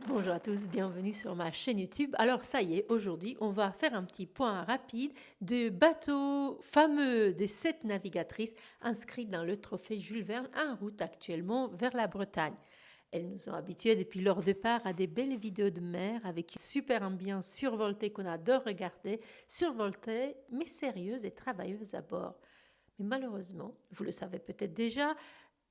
Bonjour à tous, bienvenue sur ma chaîne YouTube. Alors ça y est, aujourd'hui, on va faire un petit point rapide de bateaux fameux des 7 navigatrices inscrites dans le trophée Jules Verne en route actuellement vers la Bretagne. Elles nous ont habitués depuis leur départ à des belles vidéos de mer avec une super ambiance survoltée qu'on adore regarder, survoltée mais sérieuse et travailleuse à bord. Mais malheureusement, vous le savez peut-être déjà,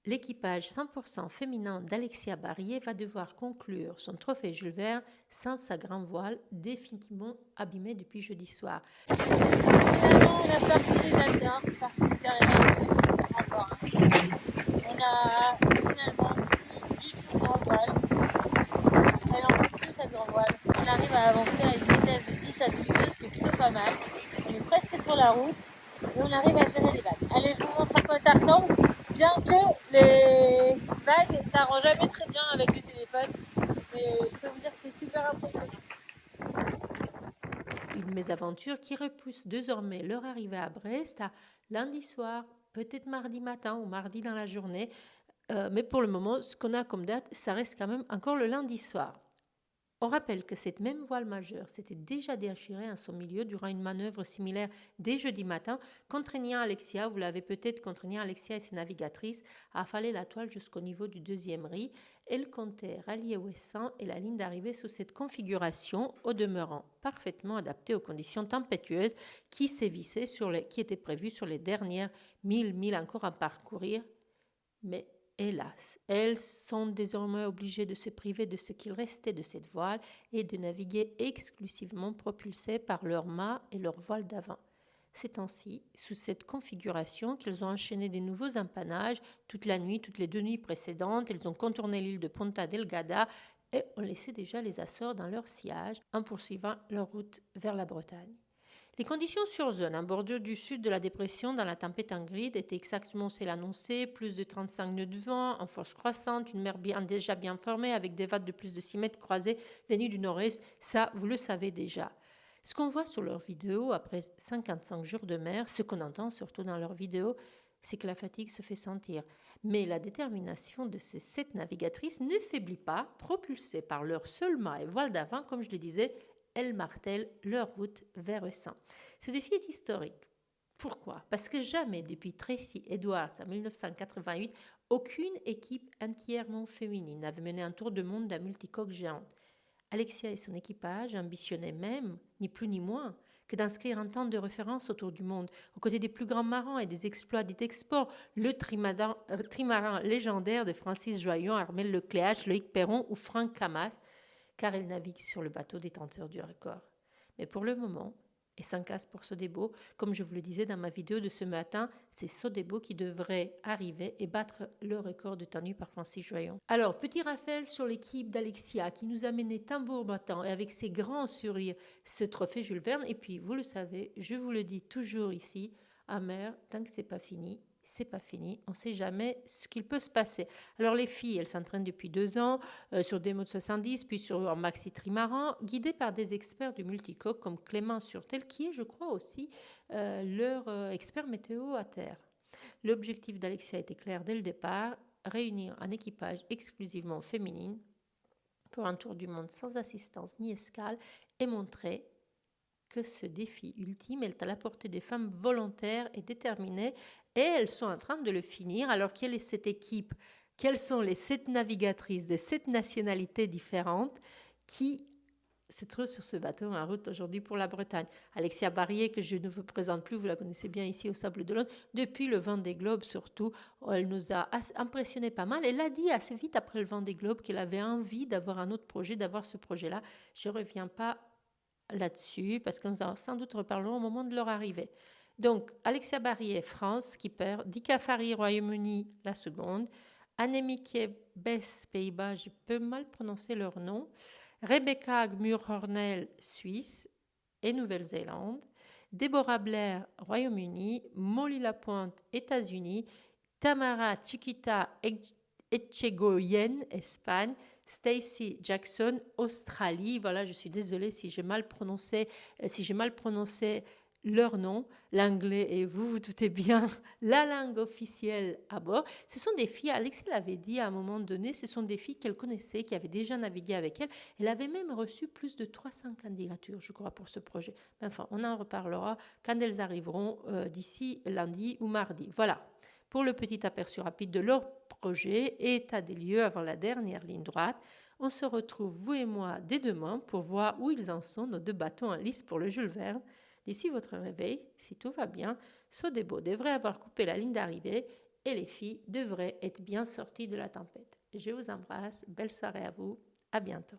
l'équipage 100% féminin d'Alexia Barrier va devoir conclure son trophée Jules Verne sans sa grand voile définitivement abîmée depuis jeudi soir. Finalement, on a parti les Açores parce qu'il nous arrive un truc encore. On a finalement plus du tout de grand voile. Elle en peut plus cette grand voile. On arrive à avancer à une vitesse de 10 à 12 nœuds, ce qui est plutôt pas mal. On est presque sur la route et on arrive à gérer les vagues. Allez, je vous montre à quoi ça ressemble. Bien que les vagues, ça rend jamais très bien avec les téléphones. Mais je peux vous dire que c'est super impressionnant. Une mésaventure qui repousse désormais leur arrivée à Brest à lundi soir, peut-être mardi matin ou mardi dans la journée. Mais pour le moment, ce qu'on a comme date, ça reste quand même encore le lundi soir. On rappelle que cette même voile majeure s'était déjà déchirée en son milieu durant une manœuvre similaire dès jeudi matin, contraignant Alexia, vous l'avez peut-être contraignant Alexia et ses navigatrices à affaler la toile jusqu'au niveau du deuxième riz. Elle comptait rallier Ouessant et la ligne d'arrivée sous cette configuration, au demeurant parfaitement adaptée aux conditions tempétueuses qui sévissaient qui étaient prévues sur les dernières 1000 milles encore à parcourir. Mais hélas, elles sont désormais obligées de se priver de ce qu'il restait de cette voile et de naviguer exclusivement propulsées par leurs mâts et leurs voiles d'avant. C'est ainsi, sous cette configuration, qu'elles ont enchaîné des nouveaux empannages toute la nuit, toutes les 2 nuits précédentes. Elles ont contourné l'île de Ponta Delgada et ont laissé déjà les Açores dans leur sillage en poursuivant leur route vers la Bretagne. Les conditions sur zone, en bordure du sud de la dépression, dans la tempête Ingrid, étaient exactement celles annoncées, plus de 35 nœuds de vent, en force croissante, une mer déjà bien formée, avec des vagues de plus de 6 mètres croisées venues du nord-est. Ça, vous le savez déjà. Ce qu'on voit sur leurs vidéos, après 55 jours de mer, ce qu'on entend surtout dans leurs vidéos, c'est que la fatigue se fait sentir. Mais la détermination de ces 7 navigatrices ne faiblit pas, propulsées par leur seul mât et voile d'avant, comme je le disais, elles martèlent leur route vers Eusin. Ce défi est historique. Pourquoi? Parce que jamais, depuis Tracy Edwards en 1988, aucune équipe entièrement féminine n'avait mené un tour de monde d'un multicoque géante. Alexia et son équipage ambitionnaient même, ni plus ni moins, que d'inscrire un temps de référence autour du monde, aux côtés des plus grands marins et des exploits dits d'export, le trimarin légendaire de Francis Joyon, Armel Lecléache, Loïc Perron ou Franck Camas, car elle navigue sur le bateau détenteur du record. Mais pour le moment, et sans casse pour Sodebo, comme je vous le disais dans ma vidéo de ce matin, c'est Sodebo qui devrait arriver et battre le record détenu par Francis Joyon. Alors, petit rappel sur l'équipe d'Alexia qui nous a mené tambour battant et avec ses grands sourires ce trophée Jules Verne. Et puis, vous le savez, je vous le dis toujours ici, à mer, tant que c'est pas fini, c'est pas fini, on ne sait jamais ce qu'il peut se passer. Alors les filles, elles s'entraînent depuis 2 ans sur des modes 70, puis sur un maxi trimaran, guidées par des experts du multicoque comme Clément Surtel, qui est, je crois, aussi leur expert météo à terre. L'objectif d'Alexia était clair dès le départ, réunir un équipage exclusivement féminin pour un tour du monde sans assistance ni escale et montrer que ce défi ultime est à la portée des femmes volontaires et déterminées et elles sont en train de le finir. Alors quelle est cette équipe? Quelles sont les 7 navigatrices de 7 nationalités différentes qui se trouvent sur ce bateau en route aujourd'hui pour la Bretagne? Alexia Barrier, que je ne vous présente plus, vous la connaissez bien ici au Sable d'Olonne, depuis le Vendée Globe surtout, elle nous a impressionné pas mal. Elle a dit assez vite après le Vendée Globe qu'elle avait envie d'avoir un autre projet, d'avoir ce projet-là. Je ne reviens pas là-dessus, parce que nous en sans doute reparlerons au moment de leur arrivée. Donc, Alexia Barrier, France, skipper, Dika Fari, Royaume-Uni, la seconde, Annemieke Bess, Pays-Bas, je peux mal prononcer leur nom, Rebecca Gmur-Hornell, Suisse et Nouvelle-Zélande, Deborah Blair, Royaume-Uni, Molly Lapointe, États-Unis, Tamara Chiquita Etchegoyen, Espagne, Stacy Jackson, Australie. Voilà, je suis désolée si j'ai mal prononcé leur nom, l'anglais et vous vous doutez bien, la langue officielle à bord. Ce sont des filles, Alexia l'avait dit à un moment donné, ce sont des filles qu'elle connaissait, qui avaient déjà navigué avec elle. Elle avait même reçu plus de 300 candidatures, je crois, pour ce projet. Mais enfin, on en reparlera quand elles arriveront d'ici lundi ou mardi. Voilà, pour le petit aperçu rapide de leur projet et état des lieux avant la dernière ligne droite. On se retrouve, vous et moi, dès demain pour voir où ils en sont, nos 2 bateaux en lice pour le Jules Verne. D'ici votre réveil, si tout va bien, Sodebo devrait avoir coupé la ligne d'arrivée et les filles devraient être bien sorties de la tempête. Je vous embrasse, belle soirée à vous, à bientôt.